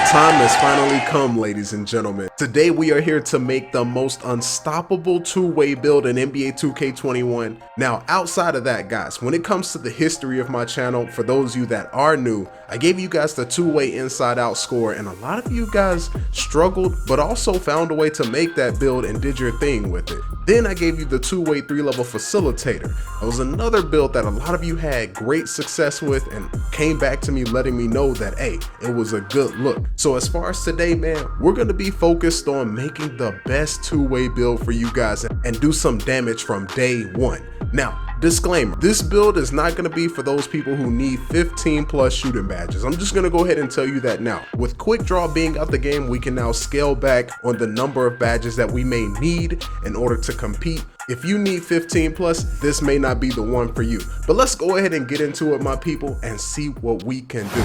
time has finally come, ladies and gentlemen. Today we are here to make the most unstoppable two-way build in NBA 2K21. Now, outside of that, guys, when it comes to the history of my channel, for those of you that are new, I gave you guys the two-way inside-out score, and a lot of you guys struggled, but also found a way to make that build and did your thing with it. Then I gave you the two-way 3-level facilitator. That was another build that a lot of you had great success with and came back to me letting me know that, hey, it was a good look. So as far as today, man, we're going to be focused on making the best two-way build for you guys and do some damage from day one. Now, disclaimer, this build is not going to be for those people who need 15 plus shooting badges. I'm just going to go ahead and tell you that now. With quick draw being out the game, we can now scale back on the number of badges that we may need in order to compete. If you need 15 plus, this may not be the one for you. But let's go ahead and get into it, my people, and see what we can do.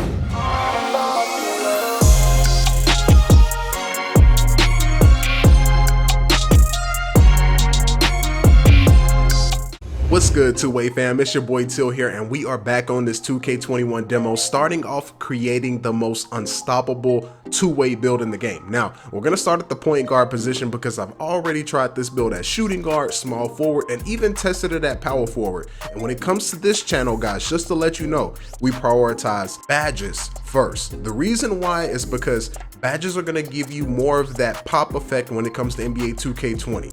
What's good, two-way fam? It's your boy Till here, and we are back on this 2K21 demo, starting off creating the most unstoppable two-way build in the game. Now, we're going to start at the point guard position because I've already tried this build at shooting guard, small forward, and even tested it at power forward. And when it comes to this channel, guys, just to let you know, we prioritize badges first. The reason why is because badges are going to give you more of that pop effect when it comes to NBA 2K20.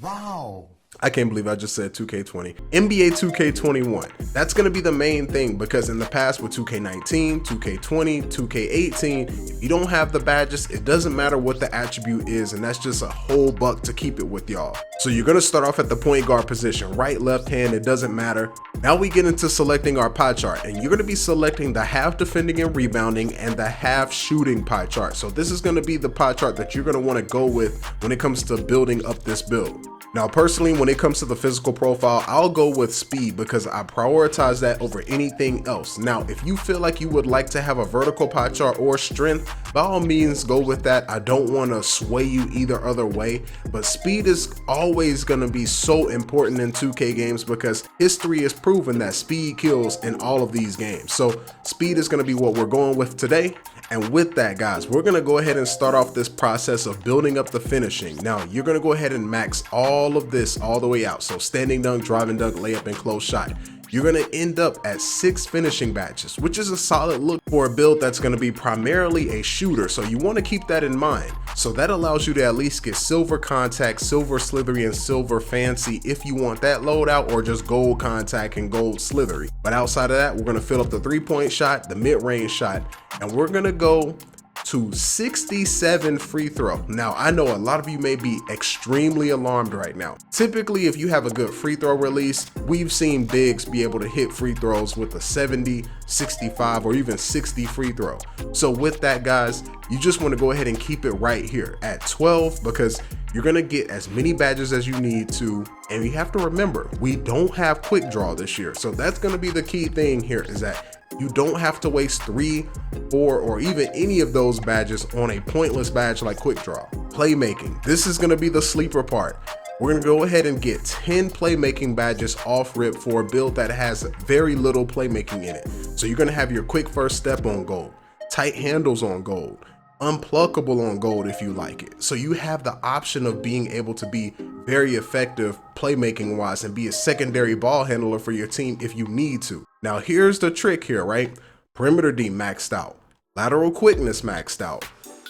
Wow. I can't believe I just said 2K20. NBA 2K21. That's going to be the main thing because in the past with 2K19, 2K20, 2K18, if you don't have the badges, it doesn't matter what the attribute is, and that's just a whole buck to keep it with y'all. So you're going to start off at the point guard position, right, left hand, it doesn't matter. Now we get into selecting our pie chart, and you're going to be selecting the half defending and rebounding and the half shooting pie chart. So this is going to be the pie chart that you're going to want to go with when it comes to building up this build. Now, personally, when it comes to the physical profile, I'll go with speed because I prioritize that over anything else. Now, if you feel like you would like to have a vertical pie chart or strength, by all means, go with that. I don't want to sway you either other way, but speed is always going to be so important in 2K games because history has proven that speed kills in all of these games. So speed is going to be what we're going with today. And with that, guys, we're going to go ahead and start off this process of building up the finishing. Now, you're going to go ahead and max all of this all the way out. So standing dunk, driving dunk, layup, and close shot. You're going to end up at 6 finishing badges, which is a solid look for a build that's going to be primarily a shooter. So you want to keep that in mind. So that allows you to at least get silver contact, silver slithery, and silver fancy if you want that loadout, or just gold contact and gold slithery. But outside of that, we're going to fill up the 3-point shot, the mid-range shot, and we're going to go to 67 free throw. Now, I know a lot of you may be extremely alarmed right now. Typically, if you have a good free throw release, we've seen bigs be able to hit free throws with a 70, 65, or even 60 free throw. So with that, guys, you just want to go ahead and keep it right here at 12 because you're going to get as many badges as you need to. And you have to remember, we don't have quick draw this year. So that's going to be the key thing here, is that you don't have to waste 3, 4, or even any of those badges on a pointless badge like quick draw. Playmaking. This is going to be the sleeper part. We're going to go ahead and get 10 playmaking badges off rip for a build that has very little playmaking in it. So you're going to have your quick first step on gold, tight handles on gold, unpluckable on gold if you like it. So you have the option of being able to be very effective playmaking wise and be a secondary ball handler for your team if you need to. Now here's the trick here, right? Perimeter D maxed out, lateral quickness maxed out.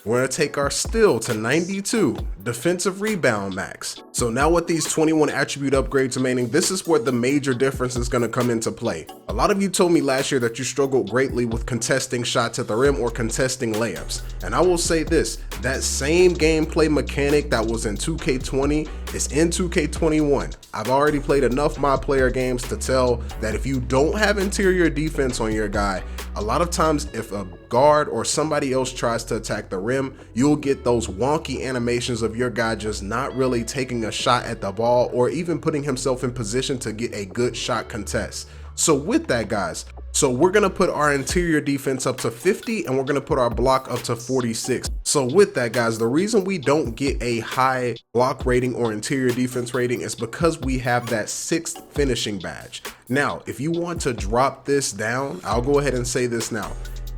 We're going to take our steal to 92, defensive rebound max. So now with these 21 attribute upgrades remaining, this is where the major difference is going to come into play. A lot of you told me last year that you struggled greatly with contesting shots at the rim or contesting layups. And I will say this, that same gameplay mechanic that was in 2K20 is in 2K21. I've already played enough my player games to tell that if you don't have interior defense on your guy, a lot of times if a guard or somebody else tries to attack the rim, you'll get those wonky animations of your guy just not really taking a shot at the ball or even putting himself in position to get a good shot contest. So with that, guys, so we're going to put our interior defense up to 50 and we're going to put our block up to 46. So with that, guys, the reason we don't get a high block rating or interior defense rating is because we have that 6th finishing badge. Now, if you want to drop this down, I'll go ahead and say this now.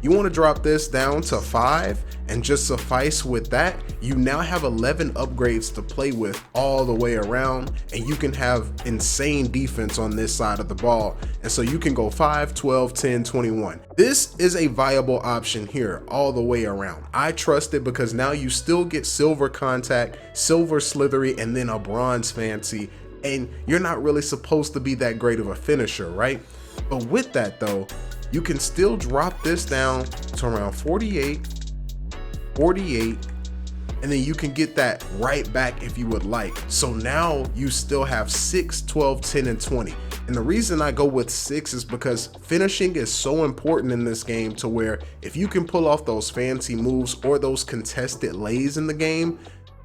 You want to drop this down to 5 and just suffice with that. You now have 11 upgrades to play with all the way around, and you can have insane defense on this side of the ball. And so you can go 5, 12, 10, 21. This is a viable option here all the way around. I trust it because now you still get silver contact, silver slithery, and then a bronze fancy. And you're not really supposed to be that great of a finisher, right? But with that though, you can still drop this down to around 48, 48, and then you can get that right back if you would like. So now you still have 6, 12, 10, and 20. And the reason I go with 6 is because finishing is so important in this game, to where if you can pull off those fancy moves or those contested lays in the game,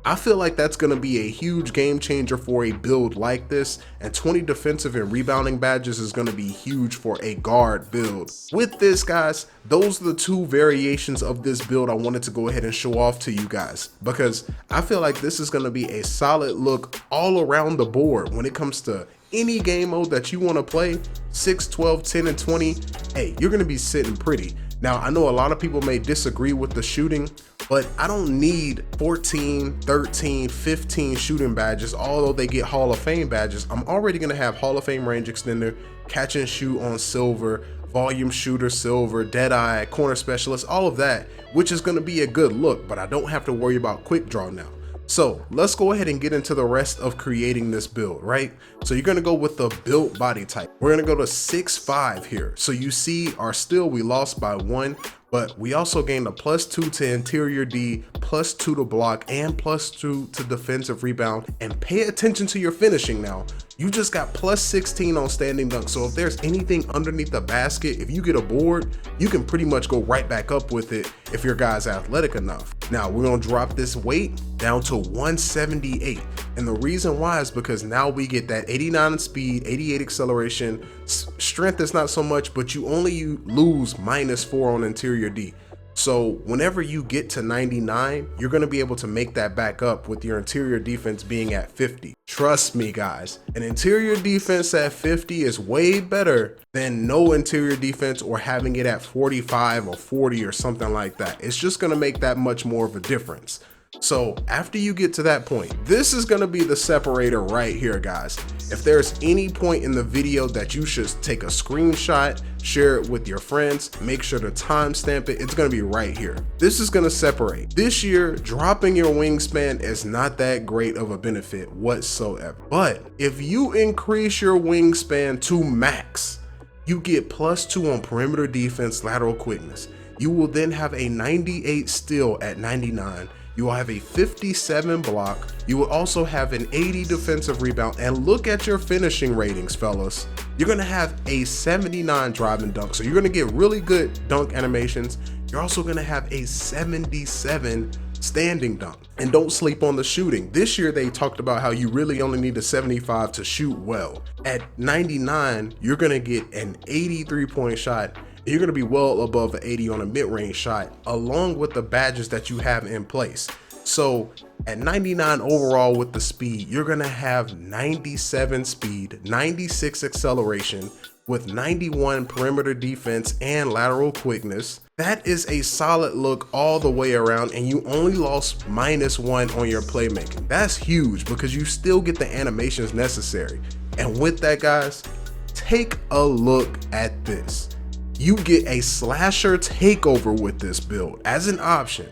I feel like that's going to be a huge game changer for a build like this, and 20 defensive and rebounding badges is going to be huge for a guard build. With this, guys, those are the 2 variations of this build I wanted to go ahead and show off to you guys, because I feel like this is going to be a solid look all around the board when it comes to any game mode that you want to play. 6, 12, 10, and 20, hey, you're going to be sitting pretty. Now, I know a lot of people may disagree with the shooting, but I don't need 14, 13, 15 shooting badges, although they get Hall of Fame badges. I'm already going to have Hall of Fame range extender, catch and shoot on silver, volume shooter silver, dead eye, corner specialist, all of that, which is going to be a good look, but I don't have to worry about quick draw now. So let's go ahead and get into the rest of creating this build, right? So you're gonna go with the built body type. We're gonna go to 6'5" here. So you see our steal, we lost by 1, but we also gained a +2 to interior D, +2 to block, and +2 to defensive rebound. And pay attention to your finishing now. You just got +16 on standing dunk. So if there's anything underneath the basket, if you get a board, you can pretty much go right back up with it if your guy's athletic enough. Now we're gonna drop this weight down to 178. And the reason why is because now we get that 89 speed, 88 acceleration, strength is not so much, but you only lose -4 on interior D. So whenever you get to 99, you're going to be able to make that back up with your interior defense being at 50. Trust me, guys, an interior defense at 50 is way better than no interior defense or having it at 45 or 40 or something like that. It's just going to make that much more of a difference. So after you get to that point, this is going to be the separator right here, guys. If there's any point in the video that you should take a screenshot, share it with your friends, make sure to timestamp it, it's going to be right here. This is going to separate. This year, dropping your wingspan is not that great of a benefit whatsoever. But if you increase your wingspan to max, you get +2 on perimeter defense, lateral quickness. You will then have a 98 steal at 99. You will have a 57 block. You will also have an 80 defensive rebound. And look at your finishing ratings, fellas. You're gonna have a 79 drive and dunk. So you're gonna get really good dunk animations. You're also gonna have a 77 standing dunk. And don't sleep on the shooting. This year they talked about how you really only need a 75 to shoot well. At 99, you're gonna get an 83-point shot. You're going to be well above an 80 on a mid-range shot, along with the badges that you have in place. So at 99 overall with the speed, you're going to have 97 speed, 96 acceleration with 91 perimeter defense and lateral quickness. That is a solid look all the way around, and you only lost -1 on your playmaking. That's huge because you still get the animations necessary. And with that, guys, take a look at this. You get a slasher takeover with this build as an option.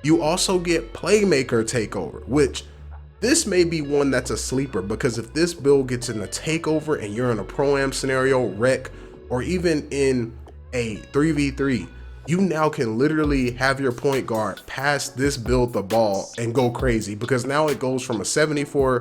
You also get playmaker takeover, which this may be one that's a sleeper, because if this build gets in a takeover and you're in a pro-am scenario, rec, or even in a 3v3, you now can literally have your point guard pass this build the ball and go crazy, because now it goes from a 74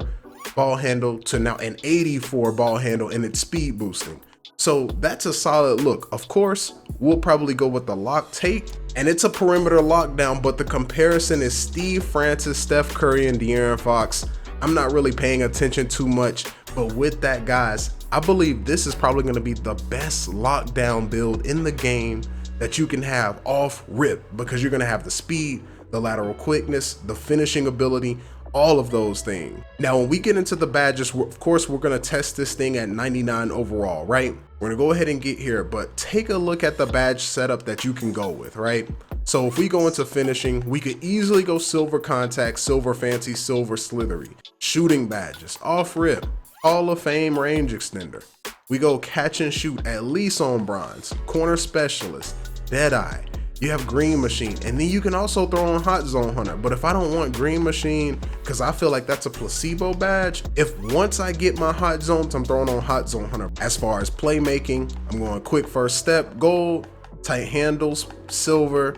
ball handle to now an 84 ball handle, and it's speed boosting. So that's a solid look. Of course, we'll probably go with the lock take, and it's a perimeter lockdown, but the comparison is Steve Francis, Steph Curry, and De'Aaron Fox. I'm not really paying attention too much, but with that, guys, I believe this is probably going to be the best lockdown build in the game that you can have off rip, because you're going to have the speed, the lateral quickness, the finishing ability, all of those things. Now, when we get into the badges, of course, we're gonna test this thing at 99 overall, right? We're gonna go ahead and get here, but take a look at the badge setup that you can go with, right? So if we go into finishing, we could easily go silver contact, silver fancy, silver slithery, shooting badges, off rip, Hall of Fame range extender. We go catch and shoot at least on bronze, corner specialist, deadeye. You have green machine, and then you can also throw on hot zone hunter. But if I don't want green machine, because I feel like that's a placebo badge, if once I get my hot zones, I'm throwing on hot zone hunter. As far as playmaking, I'm going quick first step, gold, tight handles, silver,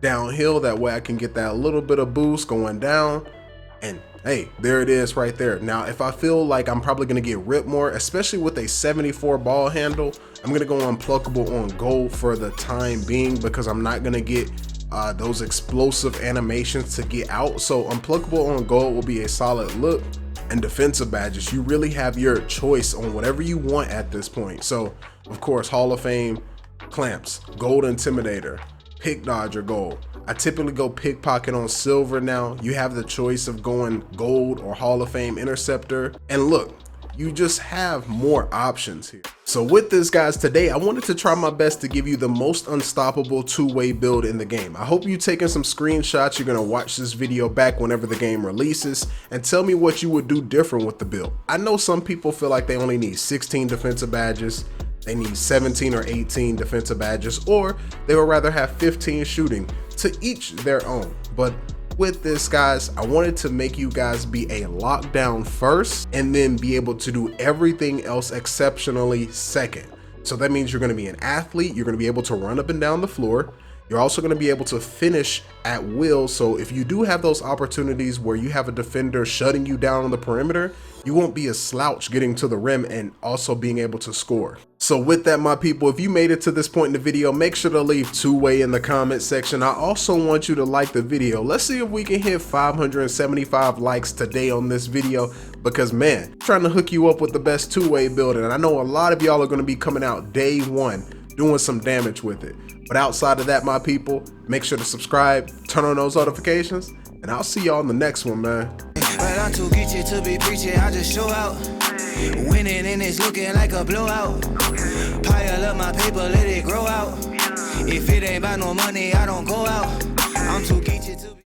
downhill. That way I can get that little bit of boost going down. And hey, there it is right there. Now, if I feel like I'm probably gonna get ripped more, especially with a 74 ball handle, I'm gonna go unpluckable on gold for the time being, because I'm not gonna get those explosive animations to get out. So unpluckable on gold will be a solid look. And defensive badges, you really have your choice on whatever you want at this point. So of course, Hall of Fame clamps, gold intimidator, pick dodger gold. I typically go pickpocket on silver. Now you have the choice of going gold or Hall of Fame interceptor. And look, you just have more options here. So with this, guys, today I wanted to try my best to give you the most unstoppable two-way build in the game. I hope you've taken some screenshots. You're gonna watch this video back whenever the game releases and tell me what you would do different with the build. I know some people feel like they only need 16 defensive badges, they need 17 or 18 defensive badges, or they would rather have 15 shooting. To each their own. But with this, guys, I wanted to make you guys be a lockdown first and then be able to do everything else exceptionally second. So that means you're going to be an athlete, you're going to be able to run up and down the floor, you're also going to be able to finish at will. So if you do have those opportunities where you have a defender shutting you down on the perimeter, you won't be a slouch getting to the rim and also being able to score. So with that, my people, if you made it to this point in the video, make sure to leave two-way in the comment section. I also want you to like the video. Let's see if we can hit 575 likes today on this video, because man, I'm trying to hook you up with the best two-way build, and I know a lot of y'all are going to be coming out day one doing some damage with it. But outside of that, my people, make sure to subscribe, turn on those notifications, and I'll see y'all in the next one, man. But I'm too geeky to be preaching, I just show out. Winning and it's looking like a blowout. Pile up my paper, let it grow out. If it ain't about no money, I don't go out. I'm too geeky to